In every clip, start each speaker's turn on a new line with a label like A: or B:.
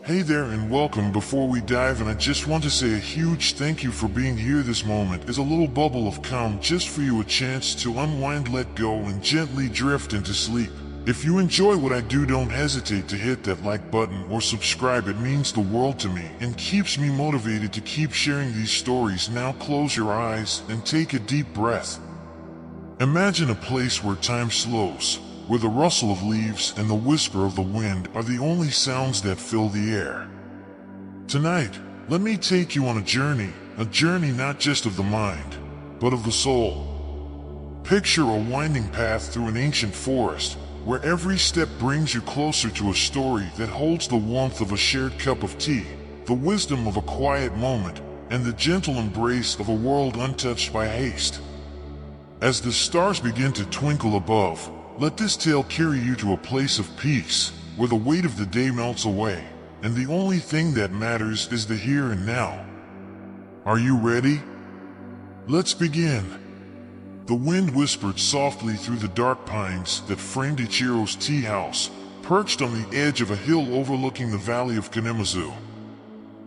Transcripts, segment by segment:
A: Hey there and welcome. Before we dive in, I just want to say a huge thank you for being here. This moment is a little bubble of calm just for you, a chance to unwind, let go, and gently drift into sleep. If you enjoy what I do, don't hesitate to hit that like button or subscribe. It means the world to me and keeps me motivated to keep sharing these stories. Now close your eyes and take a deep breath. Imagine a place where time slows, where the rustle of leaves and the whisper of the wind are the only sounds that fill the air. Tonight, let me take you on a journey not just of the mind, but of the soul. Picture a winding path through an ancient forest, where every step brings you closer to a story that holds the warmth of a shared cup of tea, the wisdom of a quiet moment, and the gentle embrace of a world untouched by haste. As the stars begin to twinkle above, let this tale carry you to a place of peace, where the weight of the day melts away, and the only thing that matters is the here and now. Are you ready? Let's begin. The wind whispered softly through the dark pines that framed Ichiro's tea house, perched on the edge of a hill overlooking the valley of Kanemazu.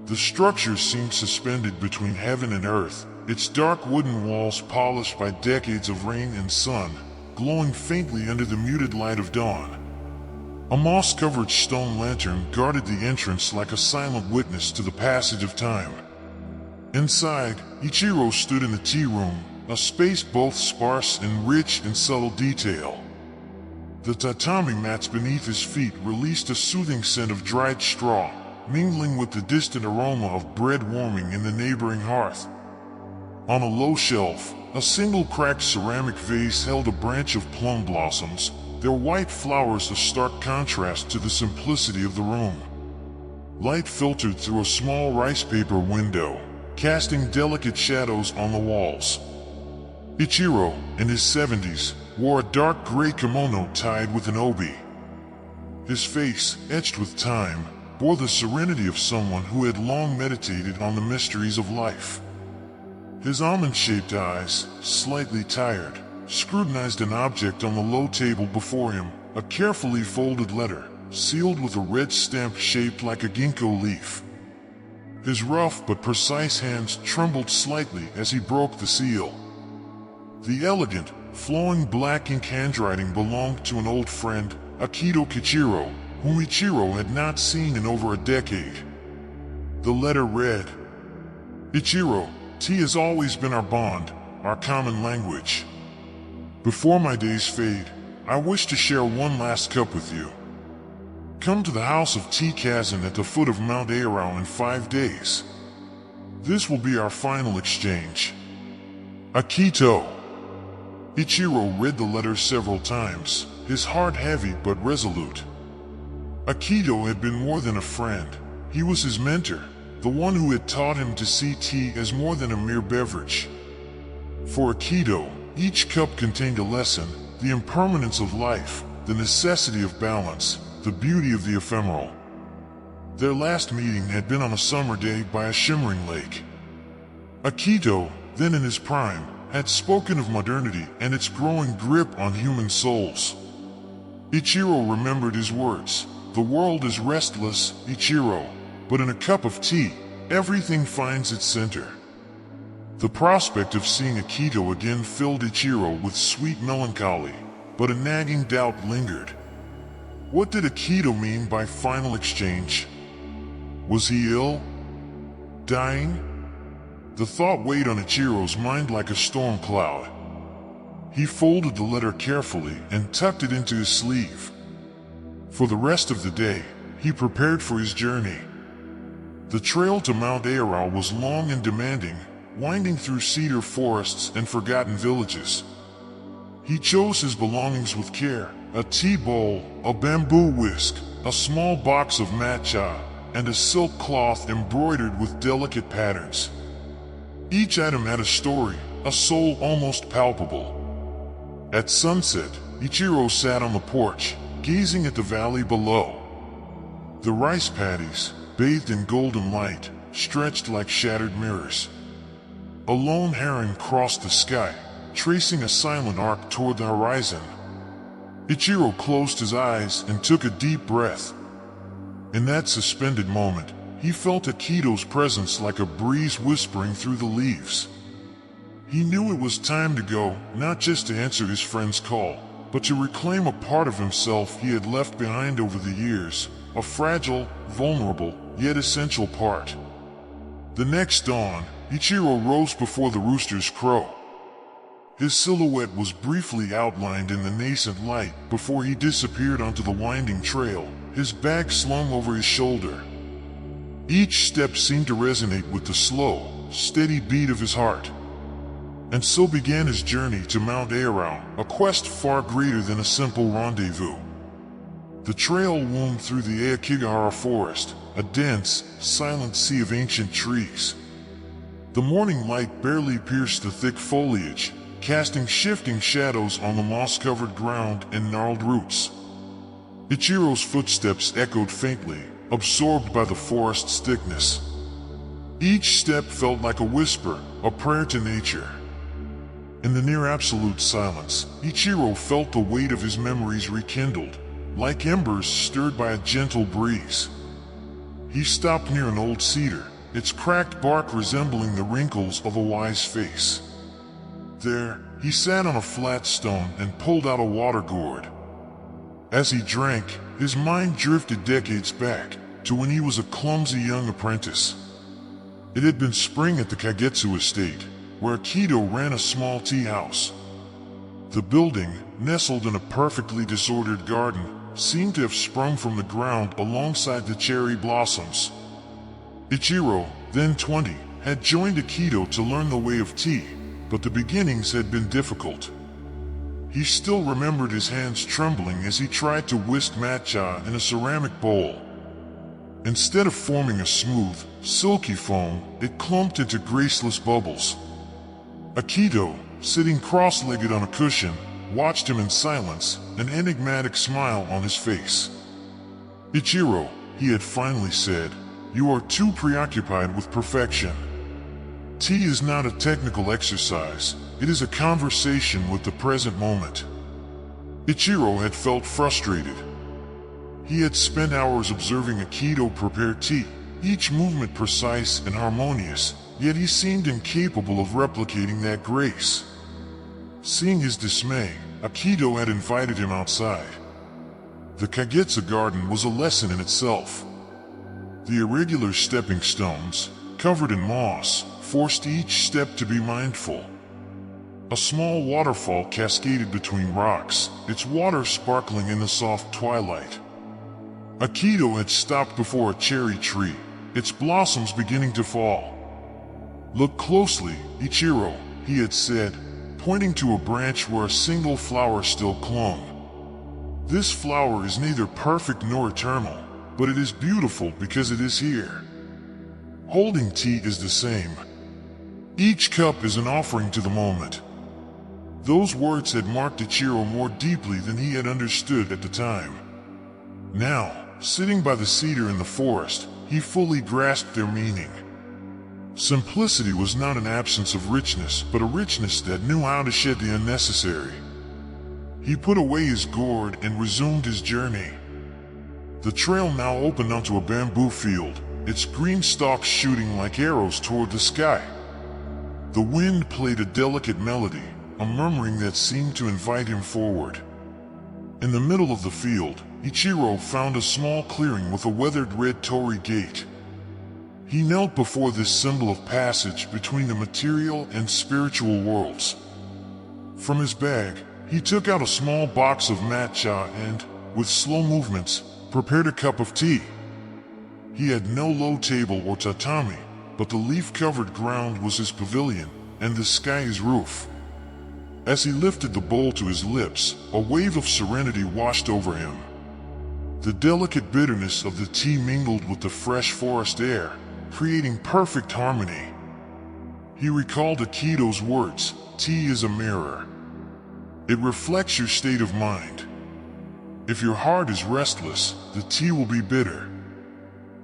A: The structure seemed suspended between heaven and earth, its dark wooden walls polished by decades of rain and sun, glowing faintly under the muted light of dawn. A moss-covered stone lantern guarded the entrance like a silent witness to the passage of time. Inside, Ichiro stood in the tea room, a space both sparse and rich in subtle detail. The tatami mats beneath his feet released a soothing scent of dried straw, mingling with the distant aroma of bread warming in the neighboring hearth. On a low shelf, a single cracked ceramic vase held a branch of plum blossoms, their white flowers a stark contrast to the simplicity of the room. Light filtered through a small rice paper window, casting delicate shadows on the walls. Ichiro, in his 70s, wore a dark gray kimono tied with an obi. His face, etched with time, bore the serenity of someone who had long meditated on the mysteries of life. His almond-shaped eyes, slightly tired, scrutinized an object on the low table before him, a carefully folded letter, sealed with a red stamp shaped like a ginkgo leaf. His rough but precise hands trembled slightly as he broke the seal. The elegant, flowing black ink handwriting belonged to an old friend, Akito Kichiro, whom Ichiro had not seen in over a decade. The letter read, "Ichiro, tea has always been our bond, our common language. Before my days fade, I wish to share one last cup with you. Come to the House of Tea Kazane at the foot of Mount Airao in 5 days. This will be our final exchange. Akito." Ichiro read the letter several times, his heart heavy but resolute. Akito had been more than a friend. He was his mentor, the one who had taught him to see tea as more than a mere beverage. For Akito, each cup contained a lesson, the impermanence of life, the necessity of balance, the beauty of the ephemeral. Their last meeting had been on a summer day by a shimmering lake. Akito, then in his prime, had spoken of modernity and its growing grip on human souls. Ichiro remembered his words. "The world is restless, Ichiro, but in a cup of tea, everything finds its center." The prospect of seeing Akito again filled Ichiro with sweet melancholy, but a nagging doubt lingered. What did Akito mean by final exchange? Was he ill? Dying? The thought weighed on Ichiro's mind like a storm cloud. He folded the letter carefully and tucked it into his sleeve. For the rest of the day, he prepared for his journey. The trail to Mount Airao was long and demanding, winding through cedar forests and forgotten villages. He chose his belongings with care: a tea bowl, a bamboo whisk, a small box of matcha, and a silk cloth embroidered with delicate patterns. Each item had a story, a soul almost palpable. At sunset, Ichiro sat on the porch, gazing at the valley below. The rice paddies, bathed in golden light, stretched like shattered mirrors. A lone heron crossed the sky, tracing a silent arc toward the horizon. Ichiro closed his eyes and took a deep breath. In that suspended moment, he felt Akito's presence like a breeze whispering through the leaves. He knew it was time to go, not just to answer his friend's call, but to reclaim a part of himself he had left behind over the years, a fragile, vulnerable, yet essential part. The next dawn, Ichiro rose before the rooster's crow. His silhouette was briefly outlined in the nascent light before he disappeared onto the winding trail, his bag slung over his shoulder. Each step seemed to resonate with the slow, steady beat of his heart. And so began his journey to Mount Airau, a quest far greater than a simple rendezvous. The trail wound through the Akigahara forest, a dense, silent sea of ancient trees. The morning light barely pierced the thick foliage, casting shifting shadows on the moss-covered ground and gnarled roots. Ichiro's footsteps echoed faintly, absorbed by the forest's thickness. Each step felt like a whisper, a prayer to nature. In the near-absolute silence, Ichiro felt the weight of his memories rekindled, like embers stirred by a gentle breeze. He stopped near an old cedar, its cracked bark resembling the wrinkles of a wise face. There, he sat on a flat stone and pulled out a water gourd. As he drank, his mind drifted decades back, to when he was a clumsy young apprentice. It had been spring at the Kagetsu estate, where Akito ran a small tea house. The building, nestled in a perfectly disordered garden, seemed to have sprung from the ground alongside the cherry blossoms. Ichiro, then 20, had joined Akito to learn the way of tea, but the beginnings had been difficult. He still remembered his hands trembling as he tried to whisk matcha in a ceramic bowl. Instead of forming a smooth, silky foam, it clumped into graceless bubbles. Akito, sitting cross-legged on a cushion, watched him in silence, an enigmatic smile on his face. "Ichiro," he had finally said, "you are too preoccupied with perfection. Tea is not a technical exercise, it is a conversation with the present moment." Ichiro had felt frustrated. He had spent hours observing Akito prepare tea, each movement precise and harmonious, yet he seemed incapable of replicating that grace. Seeing his dismay, Akito had invited him outside. The Kagetsu garden was a lesson in itself. The irregular stepping stones, covered in moss, forced each step to be mindful. A small waterfall cascaded between rocks, its water sparkling in the soft twilight. Akito had stopped before a cherry tree, its blossoms beginning to fall. "Look closely, Ichiro," he had said, pointing to a branch where a single flower still clung. "This flower is neither perfect nor eternal, but it is beautiful because it is here." Holding tea is the same. Each cup is an offering to the moment. Those words had marked Ichiro more deeply than he had understood at the time. Now, sitting by the cedar in the forest, he fully grasped their meaning. Simplicity was not an absence of richness, but a richness that knew how to shed the unnecessary. He put away his gourd and resumed his journey. The trail now opened onto a bamboo field, its green stalks shooting like arrows toward the sky. The wind played a delicate melody, a murmuring that seemed to invite him forward. In the middle of the field, Ichiro found a small clearing with a weathered red Torii gate. He knelt before this symbol of passage between the material and spiritual worlds. From his bag, he took out a small box of matcha and, with slow movements, prepared a cup of tea. He had no low table or tatami, but the leaf-covered ground was his pavilion, and the sky his roof. As he lifted the bowl to his lips, a wave of serenity washed over him. The delicate bitterness of the tea mingled with the fresh forest air, creating perfect harmony. He recalled Akito's words, "Tea is a mirror. It reflects your state of mind. If your heart is restless, the tea will be bitter.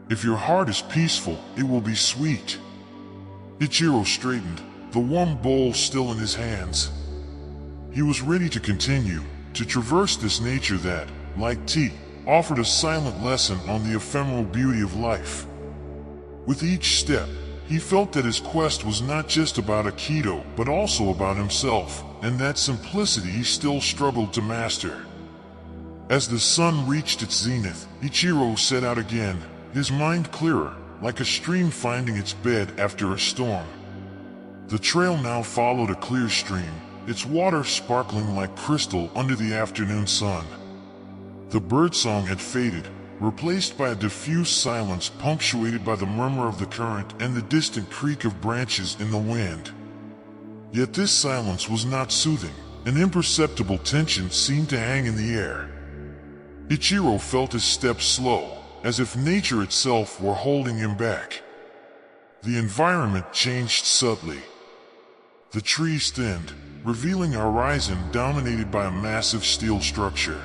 A: If your heart is peaceful, it will be sweet." Ichiro straightened, the warm bowl still in his hands. He was ready to continue, to traverse this nature that, like tea, offered a silent lesson on the ephemeral beauty of life. With each step, he felt that his quest was not just about Akito, but also about himself, and that simplicity he still struggled to master. As the sun reached its zenith, Ichiro set out again, his mind clearer, like a stream finding its bed after a storm. The trail now followed a clear stream, its water sparkling like crystal under the afternoon sun. The birdsong had faded, replaced by a diffuse silence punctuated by the murmur of the current and the distant creak of branches in the wind. Yet this silence was not soothing. An imperceptible tension seemed to hang in the air. Ichiro felt his steps slow, as if nature itself were holding him back. The environment changed subtly. The trees thinned, revealing a horizon dominated by a massive steel structure.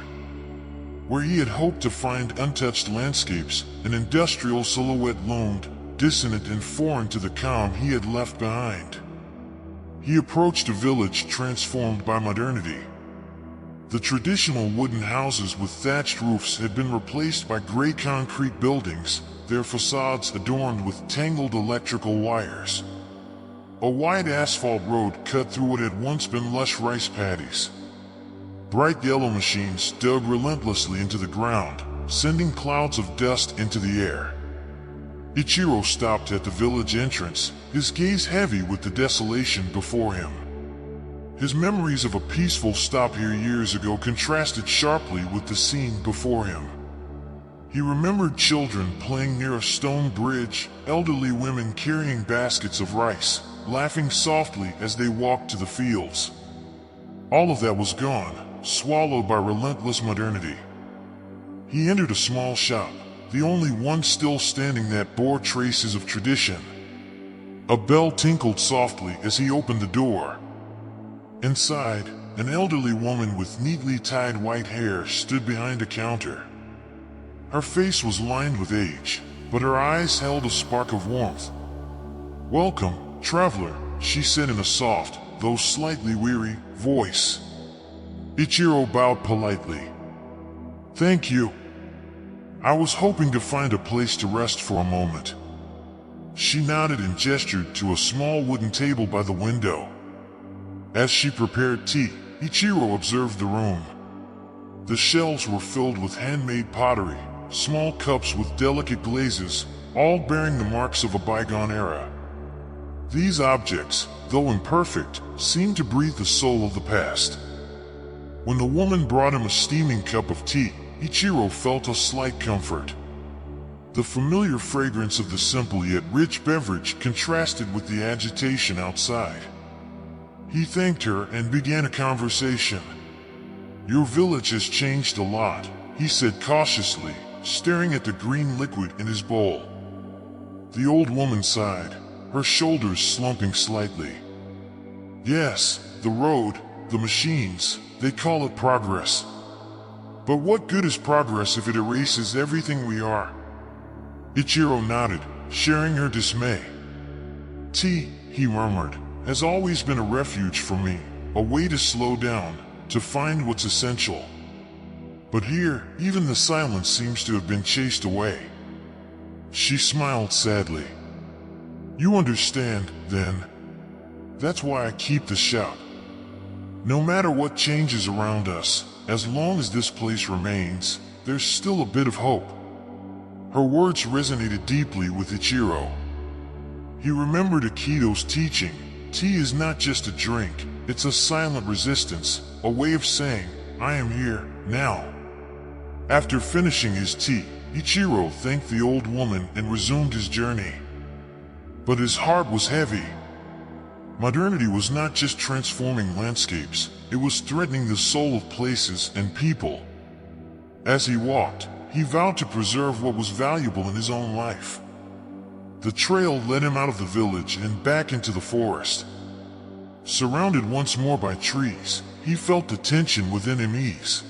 A: Where he had hoped to find untouched landscapes, an industrial silhouette loomed, dissonant and foreign to the calm he had left behind. He approached a village transformed by modernity. The traditional wooden houses with thatched roofs had been replaced by gray concrete buildings, their facades adorned with tangled electrical wires. A wide asphalt road cut through what had once been lush rice paddies. Bright yellow machines dug relentlessly into the ground, sending clouds of dust into the air. Ichiro stopped at the village entrance, his gaze heavy with the desolation before him. His memories of a peaceful stop here years ago contrasted sharply with the scene before him. He remembered children playing near a stone bridge, elderly women carrying baskets of rice, laughing softly as they walked to the fields. All of that was gone, swallowed by relentless modernity. He entered a small shop, the only one still standing that bore traces of tradition. A bell tinkled softly as he opened the door. Inside, an elderly woman with neatly tied white hair stood behind a counter. Her face was lined with age, but her eyes held a spark of warmth. "Welcome, traveler," she said in a soft, though slightly weary, voice. Ichiro bowed politely. "Thank you. I was hoping to find a place to rest for a moment." She nodded and gestured to a small wooden table by the window. As she prepared tea, Ichiro observed the room. The shelves were filled with handmade pottery, small cups with delicate glazes, all bearing the marks of a bygone era. These objects, though imperfect, seemed to breathe the soul of the past. When the woman brought him a steaming cup of tea, Ichiro felt a slight comfort. The familiar fragrance of the simple yet rich beverage contrasted with the agitation outside. He thanked her and began a conversation. "Your village has changed a lot," he said cautiously, staring at the green liquid in his bowl. The old woman sighed, her shoulders slumping slightly. "Yes, the road, the machines, they call it progress. But what good is progress if it erases everything we are?" Ichiro nodded, sharing her dismay. "Tea," he murmured, "has always been a refuge for me, a way to slow down, to find what's essential. But here, even the silence seems to have been chased away." She smiled sadly. "You understand, then. That's why I keep the shop. No matter what changes around us, as long as this place remains, there's still a bit of hope." Her words resonated deeply with Ichiro. He remembered Akito's teaching. Tea is not just a drink, it's a silent resistance, a way of saying, "I am here, now." After finishing his tea, Ichiro thanked the old woman and resumed his journey. But his heart was heavy. Modernity was not just transforming landscapes, it was threatening the soul of places and people. As he walked, he vowed to preserve what was valuable in his own life. The trail led him out of the village and back into the forest. Surrounded once more by trees, he felt the tension within him ease.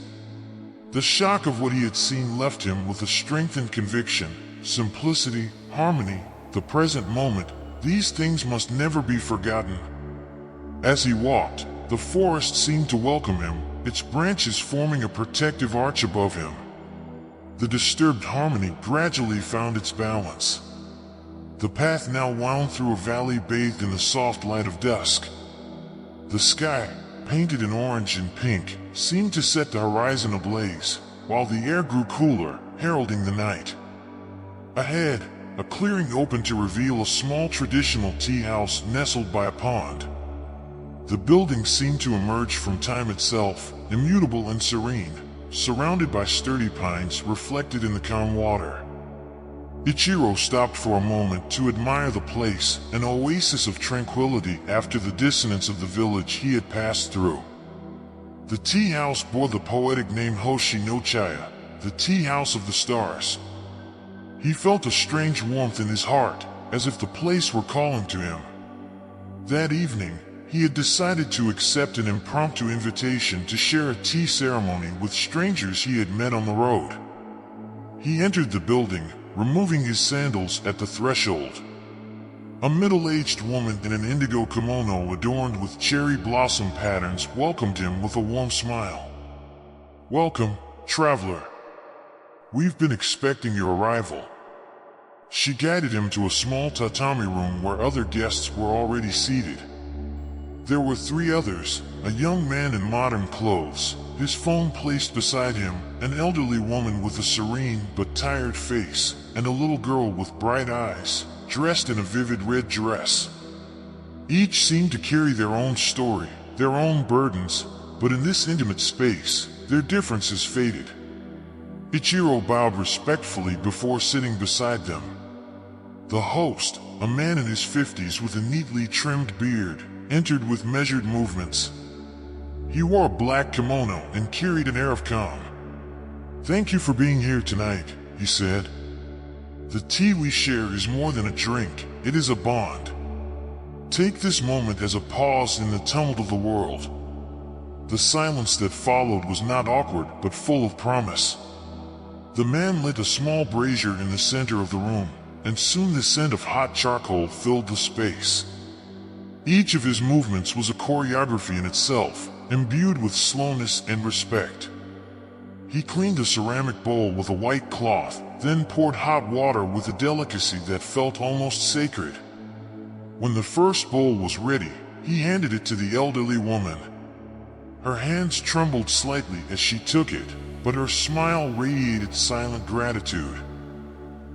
A: The shock of what he had seen left him with a strengthened conviction, simplicity, harmony, the present moment. These things must never be forgotten. As he walked, the forest seemed to welcome him, its branches forming a protective arch above him. The disturbed harmony gradually found its balance. The path now wound through a valley bathed in the soft light of dusk. The sky, painted in orange and pink, seemed to set the horizon ablaze, while the air grew cooler, heralding the night. Ahead, a clearing opened to reveal a small traditional tea house nestled by a pond. The building seemed to emerge from time itself, immutable and serene, surrounded by sturdy pines reflected in the calm water. Ichiro stopped for a moment to admire the place, an oasis of tranquility after the dissonance of the village he had passed through. The tea house bore the poetic name Hoshi no Chaya, the tea house of the stars. He felt a strange warmth in his heart, as if the place were calling to him. That evening, he had decided to accept an impromptu invitation to share a tea ceremony with strangers he had met on the road. He entered the building, removing his sandals at the threshold. A middle-aged woman in an indigo kimono adorned with cherry blossom patterns welcomed him with a warm smile. "Welcome, traveler. We've been expecting your arrival." She guided him to a small tatami room where other guests were already seated. There were 3 others, a young man in modern clothes, his phone placed beside him, an elderly woman with a serene but tired face, and a little girl with bright eyes, dressed in a vivid red dress. Each seemed to carry their own story, their own burdens, but in this intimate space, their differences faded. Ichiro bowed respectfully before sitting beside them. The host, a man in his 50s with a neatly trimmed beard, entered with measured movements. He wore a black kimono and carried an air of calm. "Thank you for being here tonight," he said. "The tea we share is more than a drink, it is a bond. Take this moment as a pause in the tumult of the world." The silence that followed was not awkward but full of promise. The man lit a small brazier in the center of the room, and soon the scent of hot charcoal filled the space. Each of his movements was a choreography in itself, imbued with slowness and respect. He cleaned a ceramic bowl with a white cloth, then poured hot water with a delicacy that felt almost sacred. When the first bowl was ready, he handed it to the elderly woman. Her hands trembled slightly as she took it, but her smile radiated silent gratitude.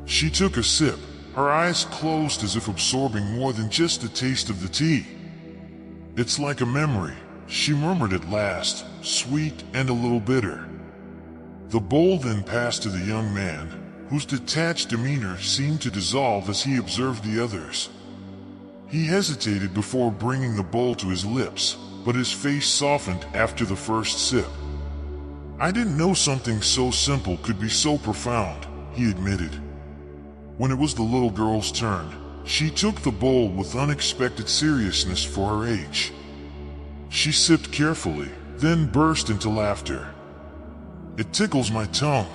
A: She took a sip, her eyes closed as if absorbing more than just a taste of the tea. "It's like a memory," she murmured at last, sweet and a little bitter. The bowl then passed to the young man, whose detached demeanor seemed to dissolve as he observed the others. He hesitated before bringing the bowl to his lips, but his face softened after the first sip. "I didn't know something so simple could be so profound," he admitted. When it was the little girl's turn, she took the bowl with unexpected seriousness for her age. She sipped carefully, then burst into laughter. "It tickles my tongue."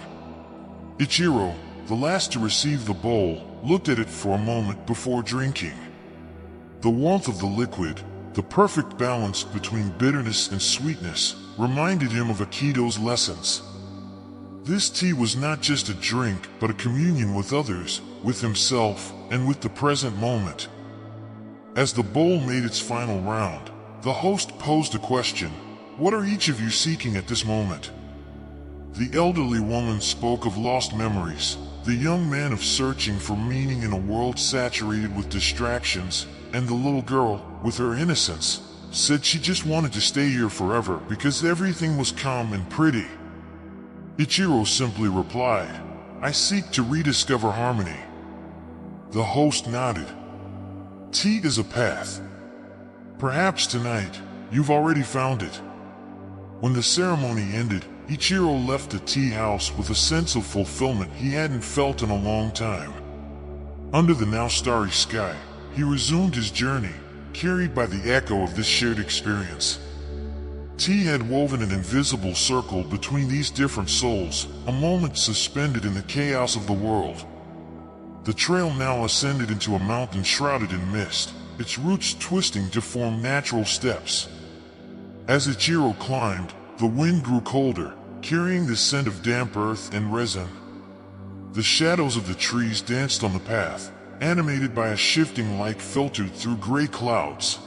A: Ichiro, the last to receive the bowl, looked at it for a moment before drinking. The warmth of the liquid, the perfect balance between bitterness and sweetness, reminded him of Akito's lessons. This tea was not just a drink, but a communion with others, with himself, and with the present moment. As the bowl made its final round, the host posed a question: "What are each of you seeking at this moment?" The elderly woman spoke of lost memories, the young man of searching for meaning in a world saturated with distractions, and the little girl, with her innocence, said she just wanted to stay here forever because everything was calm and pretty. Ichiro simply replied, "I seek to rediscover harmony." The host nodded. "Tea is a path. Perhaps tonight, you've already found it." When the ceremony ended, Ichiro left the tea house with a sense of fulfillment he hadn't felt in a long time. Under the now starry sky, he resumed his journey, carried by the echo of this shared experience. Tea had woven an invisible circle between these different souls, a moment suspended in the chaos of the world. The trail now ascended into a mountain shrouded in mist, its roots twisting to form natural steps. As Ichiro climbed, the wind grew colder, carrying the scent of damp earth and resin. The shadows of the trees danced on the path, animated by a shifting light filtered through gray clouds.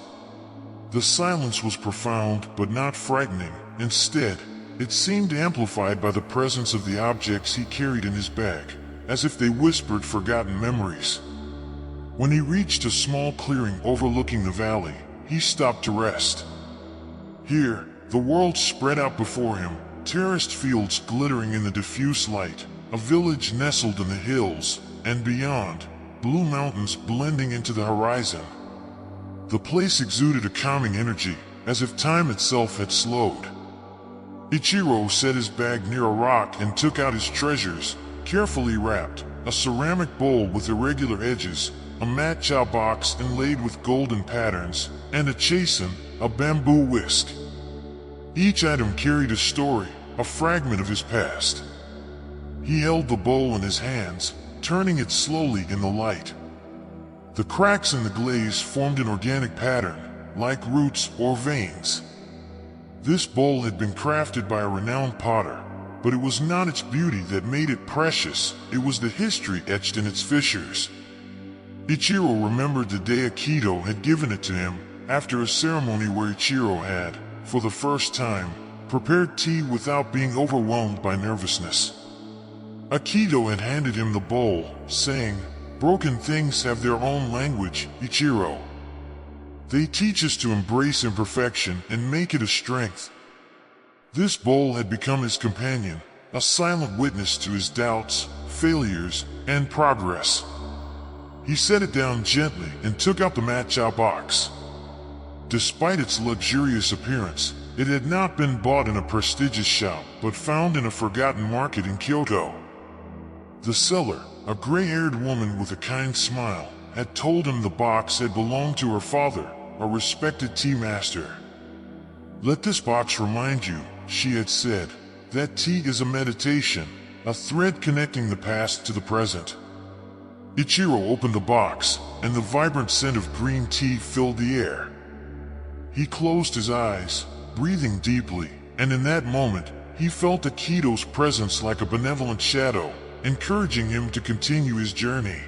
A: The silence was profound but not frightening. Instead, it seemed amplified by the presence of the objects he carried in his bag, as if they whispered forgotten memories. When he reached a small clearing overlooking the valley, he stopped to rest. Here, the world spread out before him, terraced fields glittering in the diffuse light, a village nestled in the hills, and beyond, blue mountains blending into the horizon. The place exuded a calming energy, as if time itself had slowed. Ichiro set his bag near a rock and took out his treasures, carefully wrapped, a ceramic bowl with irregular edges, a matcha box inlaid with golden patterns, and a chasen, a bamboo whisk. Each item carried a story, a fragment of his past. He held the bowl in his hands, turning it slowly in the light. The cracks in the glaze formed an organic pattern, like roots or veins. This bowl had been crafted by a renowned potter, but it was not its beauty that made it precious, it was the history etched in its fissures. Ichiro remembered the day Akito had given it to him, after a ceremony where Ichiro had, for the first time, prepared tea without being overwhelmed by nervousness. Akito had handed him the bowl, saying, "Broken things have their own language, Ichiro. They teach us to embrace imperfection and make it a strength." This bowl had become his companion, a silent witness to his doubts, failures, and progress. He set it down gently and took out the matcha box. Despite its luxurious appearance, it had not been bought in a prestigious shop, but found in a forgotten market in Kyoto. The seller, a gray-haired woman with a kind smile, had told him the box had belonged to her father, a respected tea master. "Let this box remind you," she had said, "that tea is a meditation, a thread connecting the past to the present." Ichiro opened the box, and the vibrant scent of green tea filled the air. He closed his eyes, breathing deeply, and in that moment, he felt Akito's presence like a benevolent shadow, encouraging him to continue his journey.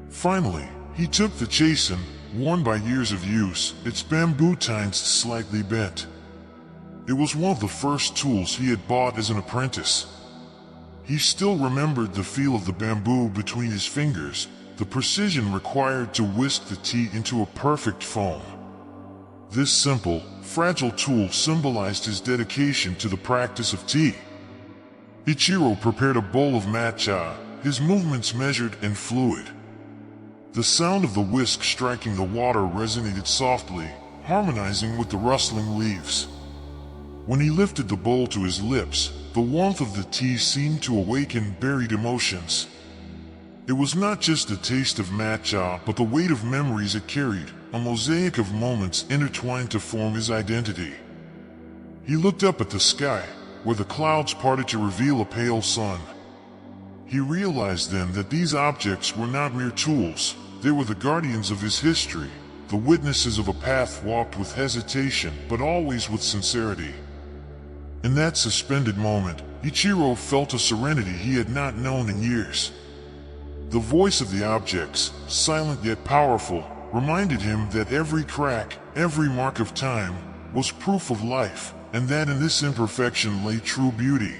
A: Finally, he took the chasen, worn by years of use, its bamboo tines slightly bent. It was one of the first tools he had bought as an apprentice. He still remembered the feel of the bamboo between his fingers, the precision required to whisk the tea into a perfect foam. This simple, fragile tool symbolized his dedication to the practice of tea. Ichiro prepared a bowl of matcha, his movements measured and fluid. The sound of the whisk striking the water resonated softly, harmonizing with the rustling leaves. When he lifted the bowl to his lips, the warmth of the tea seemed to awaken buried emotions. It was not just the taste of matcha, but the weight of memories it carried, a mosaic of moments intertwined to form his identity. He looked up at the sky, where the clouds parted to reveal a pale sun. He realized then that these objects were not mere tools, they were the guardians of his history, the witnesses of a path walked with hesitation but always with sincerity. In that suspended moment, Ichiro felt a serenity he had not known in years. The voice of the objects, silent yet powerful, reminded him that every crack, every mark of time, was proof of life, and that in this imperfection lay true beauty.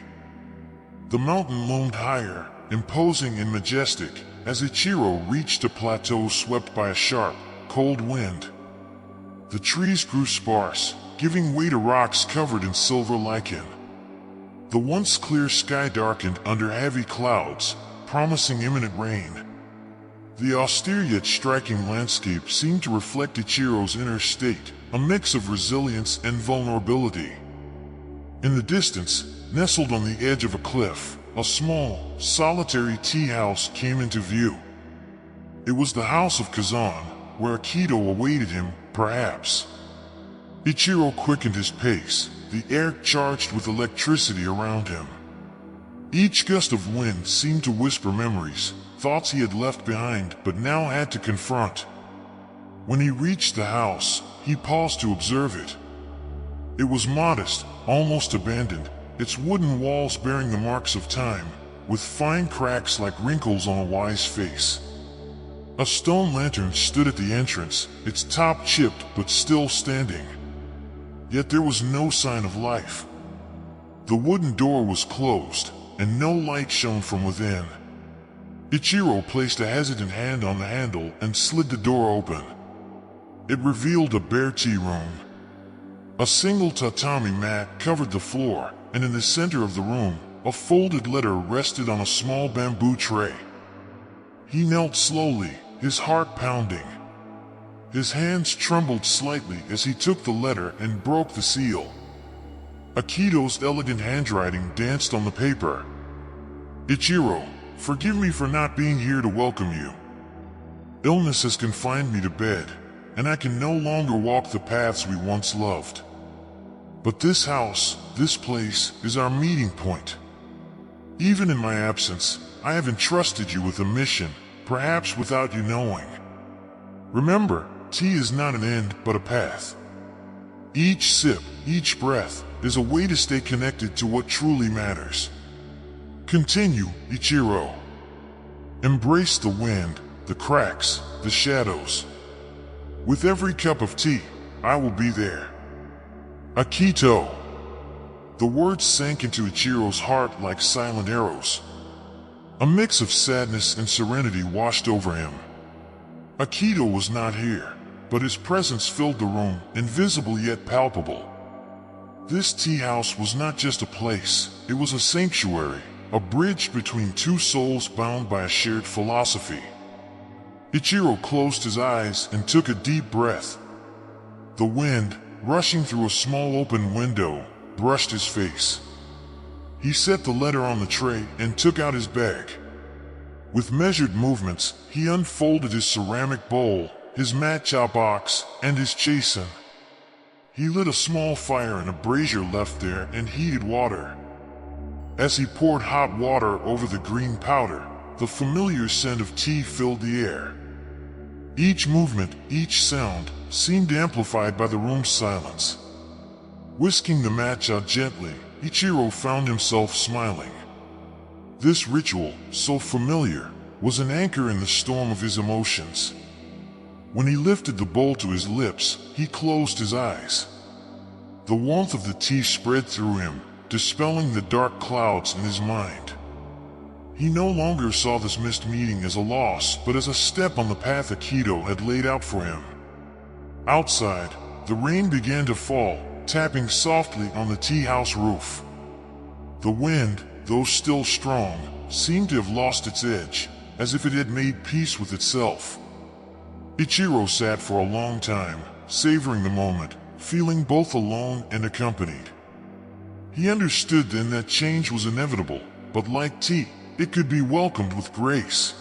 A: The mountain loomed higher, imposing and majestic, as Ichiro reached a plateau swept by a sharp, cold wind. The trees grew sparse, giving way to rocks covered in silver lichen. The once clear sky darkened under heavy clouds, promising imminent rain. The austere yet striking landscape seemed to reflect Ichiro's inner state, a mix of resilience and vulnerability. In the distance, nestled on the edge of a cliff, a small, solitary tea house came into view. It was the house of Kazane, where Akito awaited him, perhaps. Ichiro quickened his pace, the air charged with electricity around him. Each gust of wind seemed to whisper memories, thoughts he had left behind but now had to confront. When he reached the house, he paused to observe it. It was modest, almost abandoned, its wooden walls bearing the marks of time, with fine cracks like wrinkles on a wise face. A stone lantern stood at the entrance, its top chipped but still standing. Yet there was no sign of life. The wooden door was closed, and no light shone from within. Ichiro placed a hesitant hand on the handle and slid the door open. It revealed a bare tea room. A single tatami mat covered the floor, and in the center of the room, a folded letter rested on a small bamboo tray. He knelt slowly, his heart pounding. His hands trembled slightly as he took the letter and broke the seal. Akito's elegant handwriting danced on the paper. Ichiro, forgive me for not being here to welcome you. Illness has confined me to bed, and I can no longer walk the paths we once loved. But this house, this place, is our meeting point. Even in my absence, I have entrusted you with a mission, perhaps without you knowing. Remember, tea is not an end, but a path. Each sip, each breath, is a way to stay connected to what truly matters. Continue, Ichiro. Embrace the wind, the cracks, the shadows. With every cup of tea, I will be there. Akito. The words sank into Ichiro's heart like silent arrows. A mix of sadness and serenity washed over him. Akito was not here, but his presence filled the room, invisible yet palpable. This tea house was not just a place, it was a sanctuary, a bridge between two souls bound by a shared philosophy. Ichiro closed his eyes and took a deep breath. The wind, rushing through a small open window, brushed his face. He set the letter on the tray and took out his bag. With measured movements, he unfolded his ceramic bowl, his matcha box, and his chasen. He lit a small fire in a brazier left there and heated water. As he poured hot water over the green powder, the familiar scent of tea filled the air. Each movement, each sound, seemed amplified by the room's silence. Whisking the matcha gently, Ichiro found himself smiling. This ritual, so familiar, was an anchor in the storm of his emotions. When he lifted the bowl to his lips, he closed his eyes. The warmth of the tea spread through him, dispelling the dark clouds in his mind. He no longer saw this missed meeting as a loss, but as a step on the path Akito had laid out for him. Outside, the rain began to fall, tapping softly on the tea house roof. The wind, though still strong, seemed to have lost its edge, as if it had made peace with itself. Ichiro sat for a long time, savoring the moment, feeling both alone and accompanied. He understood then that change was inevitable, but like tea, it could be welcomed with grace.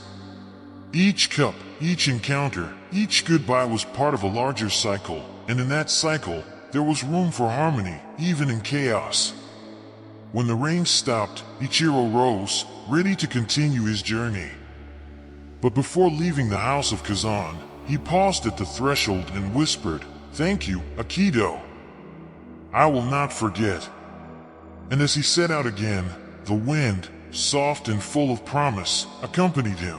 A: Each cup, each encounter, each goodbye was part of a larger cycle, and in that cycle, there was room for harmony, even in chaos. When the rain stopped, Ichiro rose, ready to continue his journey. But before leaving the house of Kazane, he paused at the threshold and whispered, "Thank you, Akito. I will not forget." And as he set out again, the wind, soft and full of promise, accompanied him.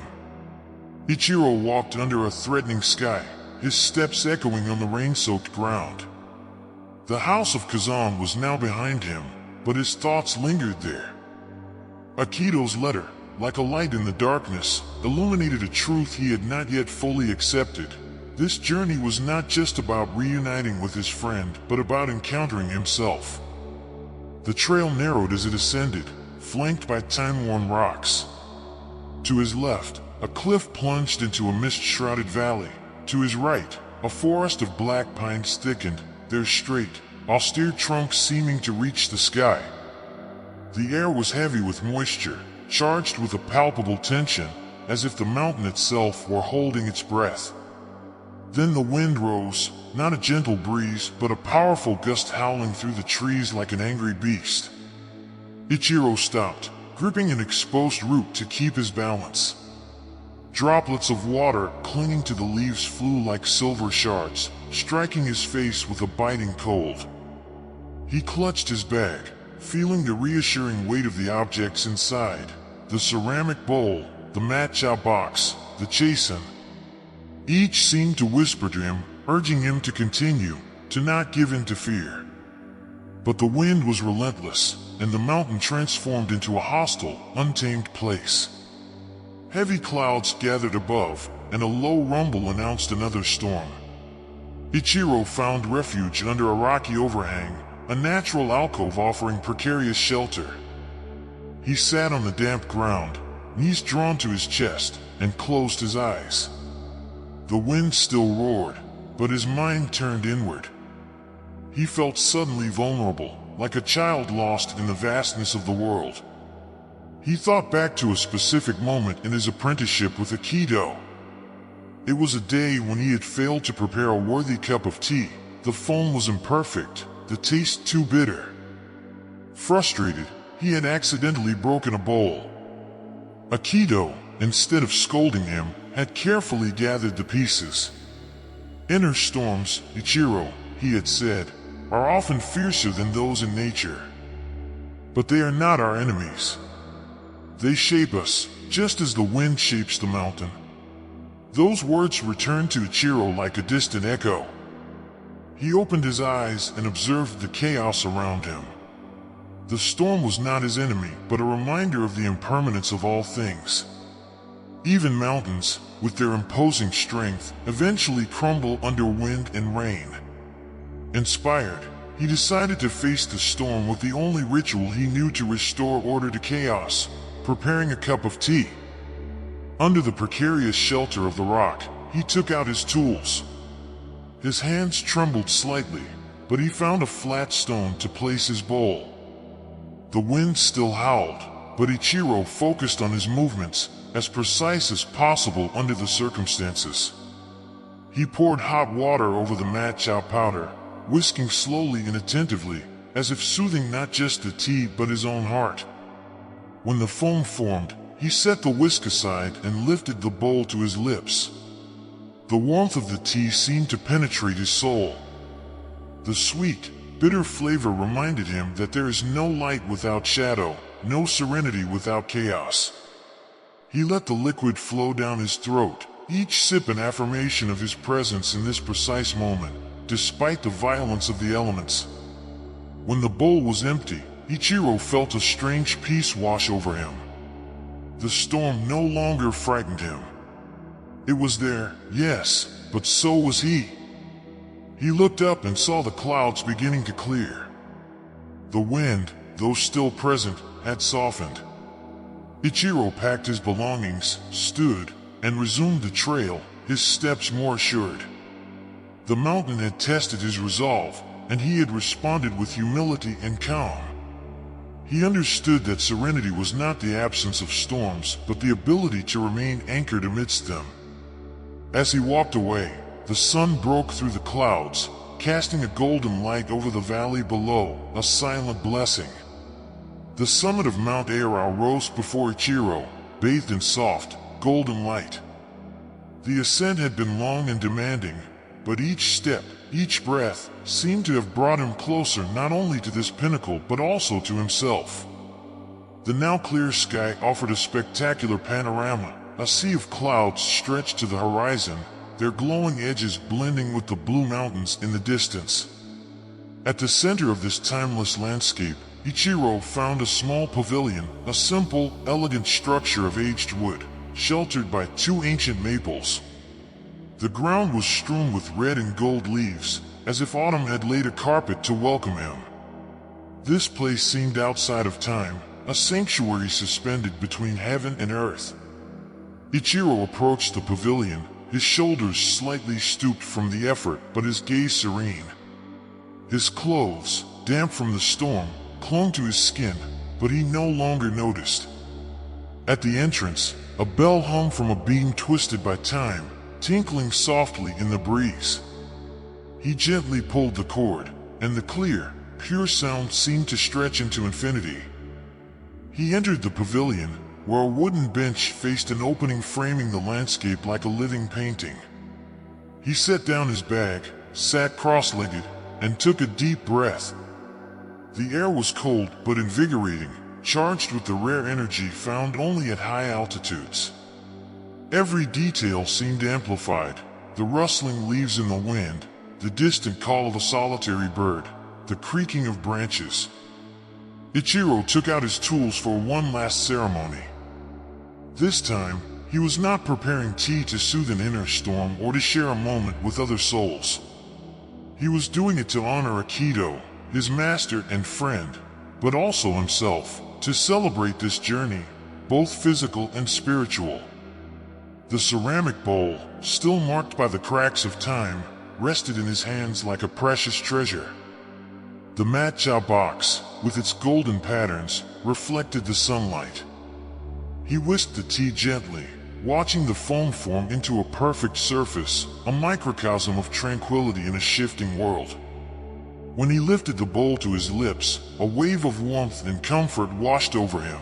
A: Ichiro walked under a threatening sky, his steps echoing on the rain-soaked ground. The house of Kazane was now behind him, but his thoughts lingered there. Akito's letter, like a light in the darkness, illuminated a truth he had not yet fully accepted. This journey was not just about reuniting with his friend, but about encountering himself. The trail narrowed as it ascended, flanked by time-worn rocks. To his left, a cliff plunged into a mist-shrouded valley. To his right, a forest of black pines thickened, their straight, austere trunks seeming to reach the sky. The air was heavy with moisture, charged with a palpable tension, as if the mountain itself were holding its breath. Then the wind rose, not a gentle breeze, but a powerful gust howling through the trees like an angry beast. Ichiro stopped, gripping an exposed root to keep his balance. Droplets of water clinging to the leaves flew like silver shards, striking his face with a biting cold. He clutched his bag, feeling the reassuring weight of the objects inside. the ceramic bowl, the matcha box, the chasen. Each seemed to whisper to him, urging him to continue, to not give in to fear. But the wind was relentless, and the mountain transformed into a hostile, untamed place. Heavy clouds gathered above, and a low rumble announced another storm. Ichiro found refuge under a rocky overhang, a natural alcove offering precarious shelter. He sat on the damp ground, knees drawn to his chest, and closed his eyes. The wind still roared, but his mind turned inward. He felt suddenly vulnerable, like a child lost in the vastness of the world. He thought back to a specific moment in his apprenticeship with Akito. It was a day when he had failed to prepare a worthy cup of tea. The foam was imperfect, the taste too bitter. Frustrated, he had accidentally broken a bowl. Akito, instead of scolding him, had carefully gathered the pieces. Inner storms, Ichiro, he had said, are often fiercer than those in nature. But they are not our enemies. They shape us, just as the wind shapes the mountain. Those words returned to Ichiro like a distant echo. He opened his eyes and observed the chaos around him. The storm was not his enemy, but a reminder of the impermanence of all things. Even mountains, with their imposing strength, eventually crumble under wind and rain. Inspired, he decided to face the storm with the only ritual he knew to restore order to chaos: preparing a cup of tea. Under the precarious shelter of the rock, he took out his tools. His hands trembled slightly, but he found a flat stone to place his bowl. The wind still howled, but Ichiro focused on his movements, as precise as possible under the circumstances. He poured hot water over the matcha powder, whisking slowly and attentively, as if soothing not just the tea but his own heart. When the foam formed, he set the whisk aside and lifted the bowl to his lips. The warmth of the tea seemed to penetrate his soul. The sweet, bitter flavor reminded him that there is no light without shadow, no serenity without chaos. He let the liquid flow down his throat, each sip an affirmation of his presence in this precise moment, despite the violence of the elements. When the bowl was empty, Ichiro felt a strange peace wash over him. The storm no longer frightened him. It was there, yes, but so was he. He looked up and saw the clouds beginning to clear. The wind, though still present, had softened. Ichiro packed his belongings, stood, and resumed the trail, his steps more assured. The mountain had tested his resolve, and he had responded with humility and calm. He understood that serenity was not the absence of storms, but the ability to remain anchored amidst them. As he walked away, the sun broke through the clouds, casting a golden light over the valley below, a silent blessing. The summit of Mount Aira rose before Ichiro, bathed in soft, golden light. The ascent had been long and demanding, but each step, each breath, seemed to have brought him closer not only to this pinnacle but also to himself. The now clear sky offered a spectacular panorama. A sea of clouds stretched to the horizon, their glowing edges blending with the blue mountains in the distance. At the center of this timeless landscape, Ichiro found a small pavilion, a simple, elegant structure of aged wood, sheltered by two ancient maples. The ground was strewn with red and gold leaves, as if autumn had laid a carpet to welcome him. This place seemed outside of time, a sanctuary suspended between heaven and earth. Ichiro approached the pavilion, his shoulders slightly stooped from the effort but his gaze serene. His clothes, damp from the storm, clung to his skin, but he no longer noticed. At the entrance, a bell hung from a beam twisted by time, tinkling softly in the breeze. He gently pulled the cord, and the clear, pure sound seemed to stretch into infinity. He entered the pavilion, where a wooden bench faced an opening framing the landscape like a living painting. He set down his bag, sat cross-legged, and took a deep breath. The air was cold but invigorating, charged with the rare energy found only at high altitudes. Every detail seemed amplified: the rustling leaves in the wind, the distant call of a solitary bird, the creaking of branches. Ichiro took out his tools for one last ceremony. This time, he was not preparing tea to soothe an inner storm or to share a moment with other souls. He was doing it to honor Akito, his master and friend, but also himself, to celebrate this journey, both physical and spiritual. The ceramic bowl, still marked by the cracks of time, rested in his hands like a precious treasure. The matcha box, with its golden patterns, reflected the sunlight. He whisked the tea gently, watching the foam form into a perfect surface, a microcosm of tranquility in a shifting world. When he lifted the bowl to his lips, a wave of warmth and comfort washed over him.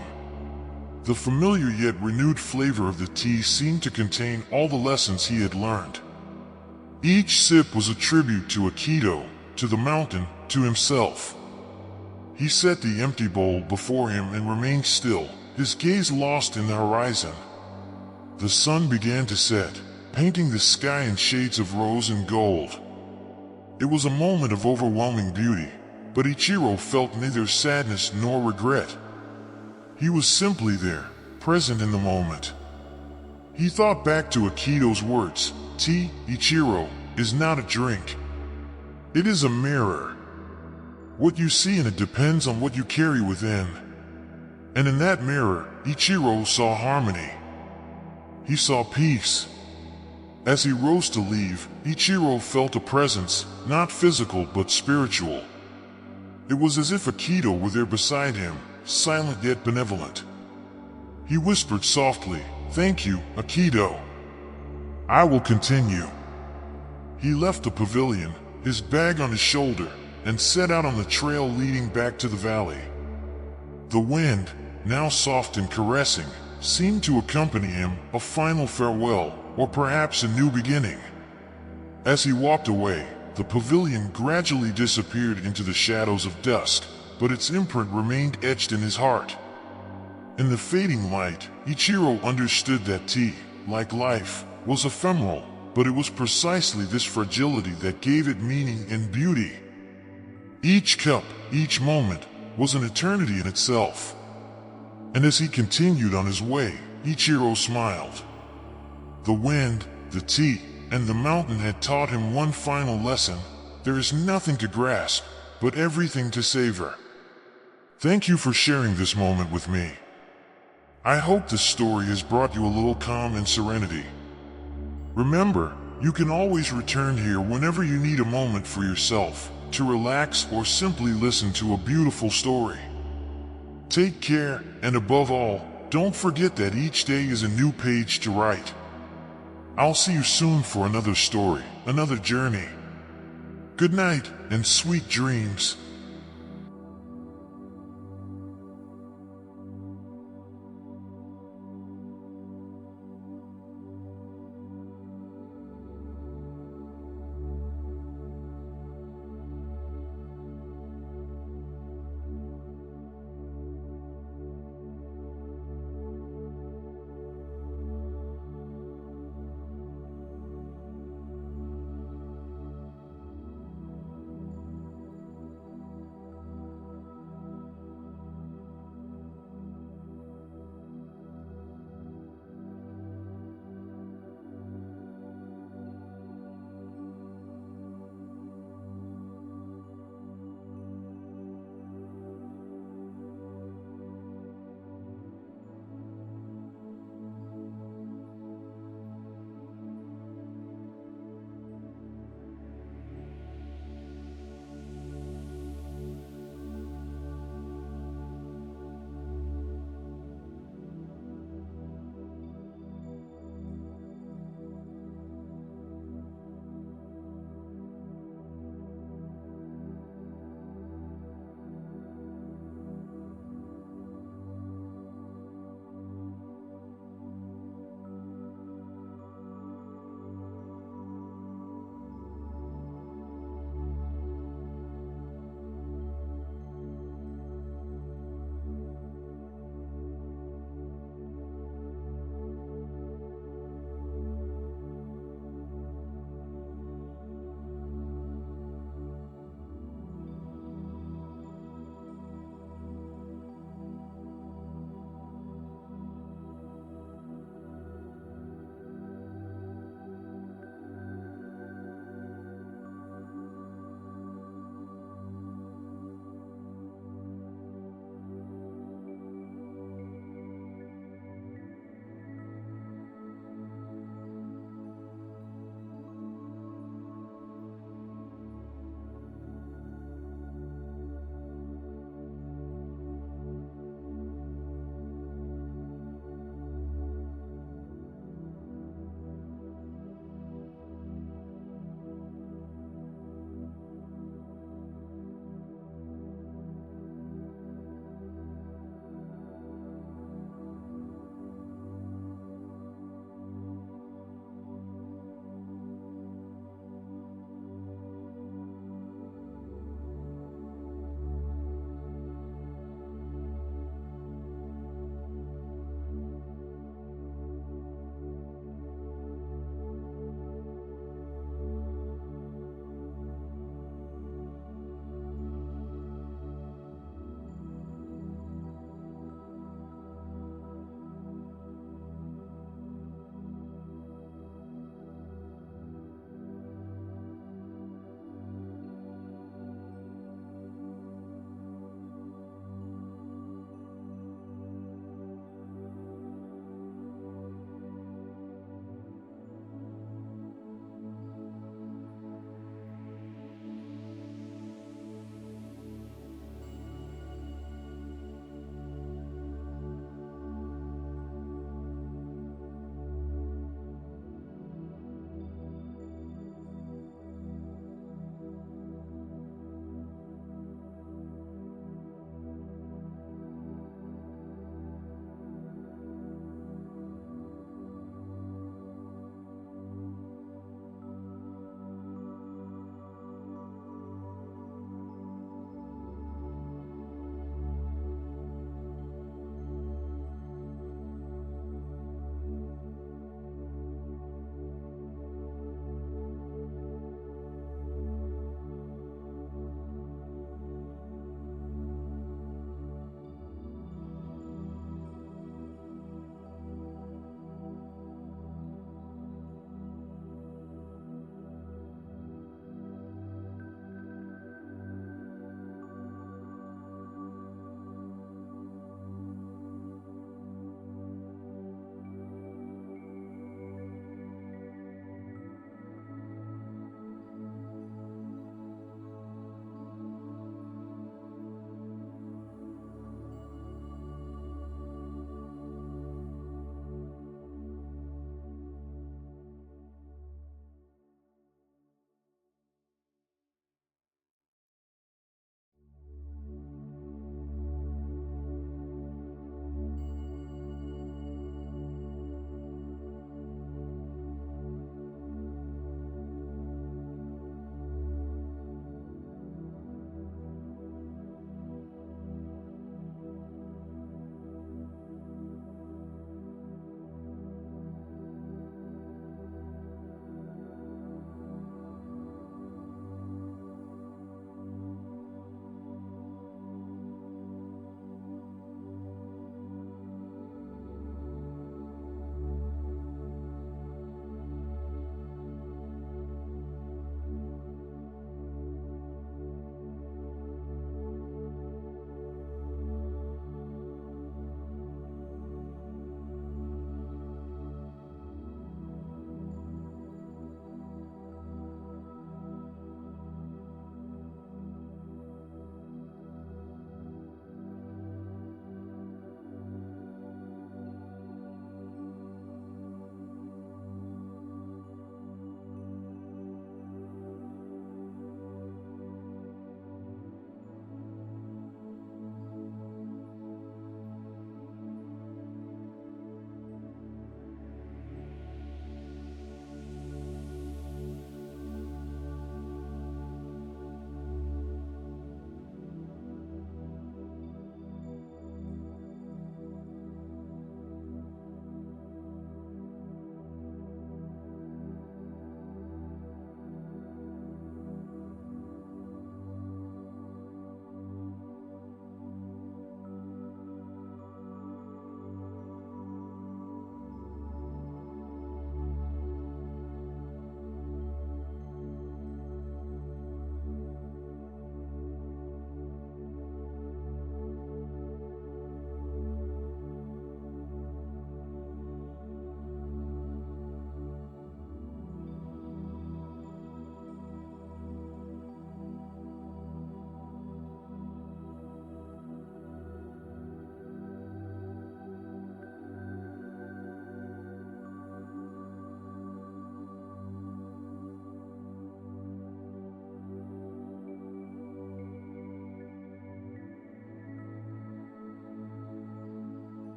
A: The familiar yet renewed flavor of the tea seemed to contain all the lessons he had learned. Each sip was a tribute to Akito, to the mountain, to himself. He set the empty bowl before him and remained still, his gaze lost in the horizon. The sun began to set, painting the sky in shades of rose and gold. It was a moment of overwhelming beauty, but Ichiro felt neither sadness nor regret. He was simply there, present in the moment. He thought back to Akito's words: "Tea, Ichiro, is not a drink. It is a mirror. What you see in it depends on what you carry within." And in that mirror, Ichiro saw harmony. He saw peace. As he rose to leave, Ichiro felt a presence, not physical but spiritual. It was as if Akito were there beside him, silent yet benevolent. He whispered softly, "Thank you, Akito. I will continue." He left the pavilion, his bag on his shoulder, and set out on the trail leading back to the valley. The wind, now soft and caressing, seemed to accompany him, a final farewell, or perhaps a new beginning. As he walked away, the pavilion gradually disappeared into the shadows of dusk, but its imprint remained etched in his heart. In the fading light, Ichiro understood that tea, like life, was ephemeral, but it was precisely this fragility that gave it meaning and beauty. Each cup, each moment, was an eternity in itself. And as he continued on his way, Ichiro smiled. The wind, the tea, and the mountain had taught him one final lesson: there is nothing to grasp, but everything to savor. Thank you for sharing this moment with me. I hope this story has brought you a little calm and serenity. Remember, you can always return here whenever you need a moment for yourself, to relax or simply listen to a beautiful story. Take care, and above all, don't forget that each day is a new page to write. I'll see you soon for another story, another journey. Good night, and sweet dreams.